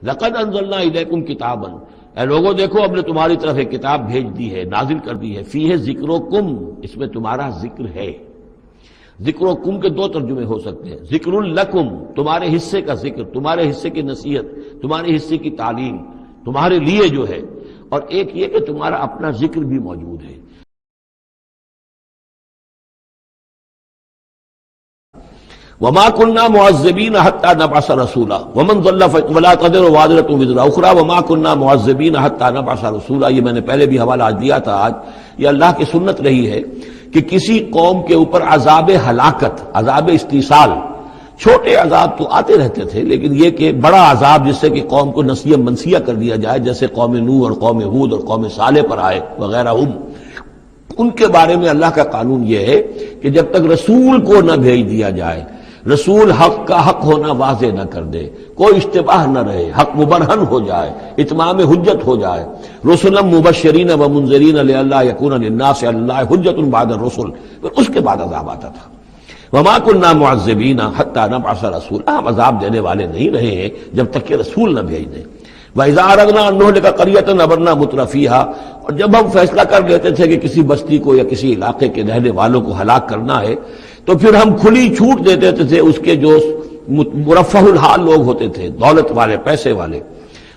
لقد انزلنا الیکم کتابا، اے لوگوں دیکھو اب نے تمہاری طرف ایک کتاب بھیج دی ہے، نازل کر دی ہے، فیہ ذکرکم، اس میں تمہارا ذکر ہے۔ ذکر و کم کے دو ترجمے ہو سکتے ہیں، ذکر لکم تمہارے حصے کا ذکر، تمہارے حصے کی نصیحت، تمہارے حصے کی تعلیم تمہارے لیے جو ہے، اور ایک یہ کہ تمہارا اپنا ذکر بھی موجود ہے۔ وما كنا معذبين حتى نبعث رسولا ومن ضل ولا تزر وازرة وزر اخرى وما كنا معذبين حتى نبعث رسولا، یہ میں نے پہلے بھی حوالہ دیا تھا۔ آج یہ اللہ کی سنت رہی ہے کہ کسی قوم کے اوپر عذاب ہلاکت، عذاب استیصال، چھوٹے عذاب تو آتے رہتے تھے، لیکن یہ کہ بڑا عذاب جس سے کہ قوم کو نسیہ منسیہ کر دیا جائے، جیسے قوم نوح اور قوم ہود اور قوم صالح پر آئے وغیرہ، ان کے بارے میں اللہ کا قانون یہ ہے کہ جب تک رسول کو نہ بھیج دیا جائے، رسول حق کا حق ہونا واضح نہ کر دے، کوئی اشتباہ نہ رہے، حق مبرہن ہو جائے، اتمام حجت ہو جائے، رسلا مبشرین و منذرین لئلا یکون للناس علی اللہ حجت بعد الرسل، پھر اس کے بعد عذاب آتا تھا۔ وما كنا معذبین حتی نبعث رسولا، ہم عذاب دینے والے نہیں رہے ہیں جب تک کہ رسول نہ بھیج دیں۔ وَإِذَا أَرَدْنَا أَن نُهْلِكَ قَرْيَةً أَمَرْنَا مُتْرَفِيهَا، اور جب ہم فیصلہ کر لیتے تھے کہ کسی بستی کو یا کسی علاقے کے رہنے والوں کو ہلاک کرنا ہے، تو پھر ہم کھلی چھوٹ دے دیتے تھے اس کے جو مرفہ الحال لوگ ہوتے تھے، دولت والے، پیسے والے،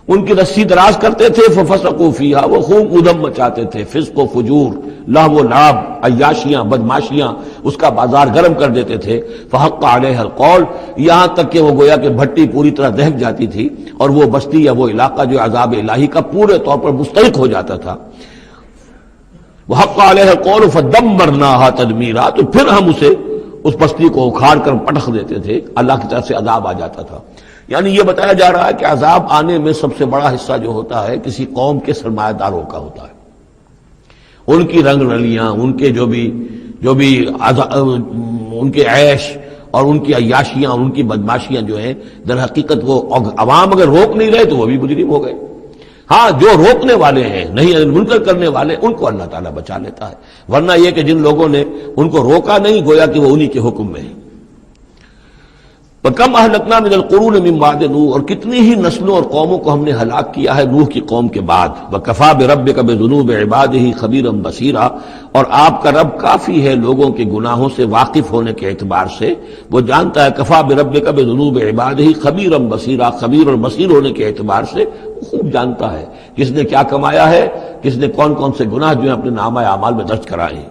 ان کی رسی دراز کرتے تھے، فَفَسَقُوا فِيهَا، وہ خوب ادھم مچاتے تھے، فسق و فجور، لہو و لعب، عیاشیاں، بدماشیاں، اس کا بازار گرم کر دیتے تھے۔ فَحَقَّ عَلَيْهَا الْقَوْلُ، یہاں تک کہ وہ گویا کہ بھٹی پوری طرح دہک جاتی تھی اور وہ بستی یا وہ علاقہ جو عذاب الہی کا پورے طور پر مستحق ہو جاتا تھا۔ وَحَقَّ عَلَيْهَا الْقَوْلُ فَدَمَّرْنَاهَا تَدْمِيرًا، تو پھر ہم اسے اس بستی کو اکھاڑ کر پٹخ دیتے تھے، اللہ کی طرف سے عذاب آ جاتا تھا۔ یعنی یہ بتایا جا رہا ہے کہ عذاب آنے میں سب سے بڑا حصہ جو ہوتا ہے کسی قوم کے سرمایہ داروں کا ہوتا ہے، ان کی رنگ رلیاں، ان کے جو بھی ان کے عیش اور ان کی عیاشیاں، ان کی بدماشیاں جو ہیں، در حقیقت وہ عوام اگر روک نہیں رہے تو وہ بھی مجرم ہو گئے۔ ہاں جو روکنے والے ہیں، نہیں منکر کرنے والے، ان کو اللہ تعالیٰ بچا لیتا ہے، ورنہ یہ کہ جن لوگوں نے ان کو روکا نہیں، گویا کہ وہ انہی کے حکم میں ہیں۔ وَكَمْ أَهْلَكْنَا مِنَ الْقُرُونِ مِنْ بَعْدِ نوح، اور کتنی ہی نسلوں اور قوموں کو ہم نے ہلاک کیا ہے نوح کی قوم کے بعد۔ وَكَفَىٰ بِرَبِّكَ بِذُنُوبِ عِبَادِهِ خَبِيرًا بَصِيرًا، اور آپ کا رب کافی ہے لوگوں کے گناہوں سے واقف ہونے کے اعتبار سے، وہ جانتا ہے۔ کفا بربک بذنوب عبادہ خبیرا بصیرا، خبیر اور بصیر ہونے کے اعتبار سے خوب جانتا ہے کس نے کیا کمایا ہے، کس نے کون کون سے گناہ جو ہیں اپنے نامہ اعمال میں درج کرائے ہیں۔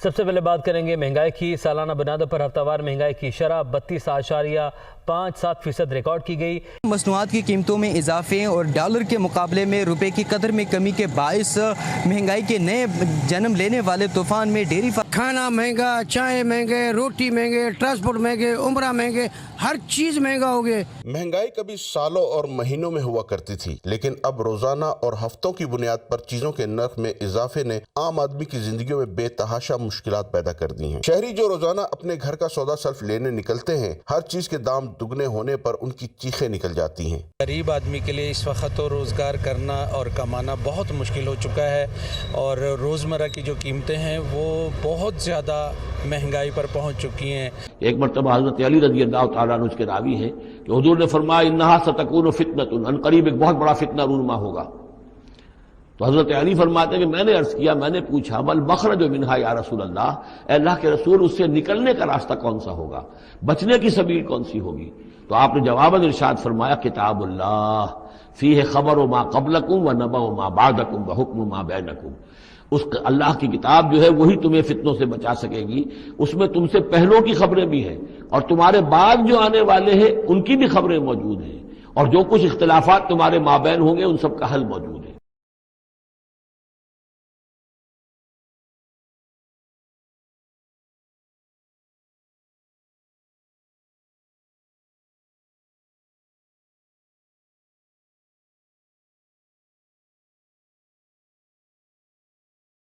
سب سے پہلے بات کریں گے مہنگائی کی۔ سالانہ بنیادوں پر ہفتہ وار مہنگائی کی شرح 32.57% ریکارڈ کی گئی۔ مصنوعات کی قیمتوں میں اضافے اور ڈالر کے مقابلے میں روپے کی قدر میں کمی کے باعث مہنگائی کے نئے جنم لینے والے طوفان میں ڈیری کھانا مہنگا، چائے مہنگے، روٹی مہنگے، ٹرانسپورٹ مہنگے، عمرہ مہنگے، ہر چیز مہنگا ہو گئے۔ مہنگائی کبھی سالوں اور مہینوں میں ہوا کرتی تھی، لیکن اب روزانہ اور ہفتوں کی بنیاد پر چیزوں کے نرخ میں اضافے نے عام آدمی کی زندگیوں میں بے تحاشا مشکلات پیدا کر دی ہیں۔ شہری جو روزانہ اپنے گھر کا سودا صرف لینے نکلتے ہیں، ہر چیز کے دام دگنے ہونے پر ان کی چیخیں نکل جاتی ہیں۔ غریب آدمی کے لیے اس وقت تو روزگار کرنا اور کمانا بہت مشکل ہو چکا ہے، اور روزمرہ کی جو قیمتیں ہیں وہ بہت زیادہ مہنگائی پر پہنچ چکی ہیں۔ ایک مرتبہ حضرت علی رضی اللہ تعالیٰ عنہ کے راوی ہیں کہ حضور نے فرمایا انہا ستکون فتنۃ، ان قریب ایک بہت بڑا فتنہ رونما ہوگا۔ تو حضرت علی فرماتے ہیں کہ میں نے عرض کیا، میں نے پوچھا بل مخرج منہا یا رسول اللہ، اے اللہ کے رسول اس سے نکلنے کا راستہ کون سا ہوگا، بچنے کی سبیل کون سی ہوگی؟ تو آپ نے جواباً ارشاد فرمایا کتاب اللہ فیہ خبر ما قبلکم و نبأ ما بعدکم و حکم ما بینکم، اس اللہ کی کتاب جو ہے وہی تمہیں فتنوں سے بچا سکے گی، اس میں تم سے پہلوں کی خبریں بھی ہیں اور تمہارے بعد جو آنے والے ہیں ان کی بھی خبریں موجود ہیں، اور جو کچھ اختلافات تمہارے مابین ہوں گے ان سب کا حل موجود ہے۔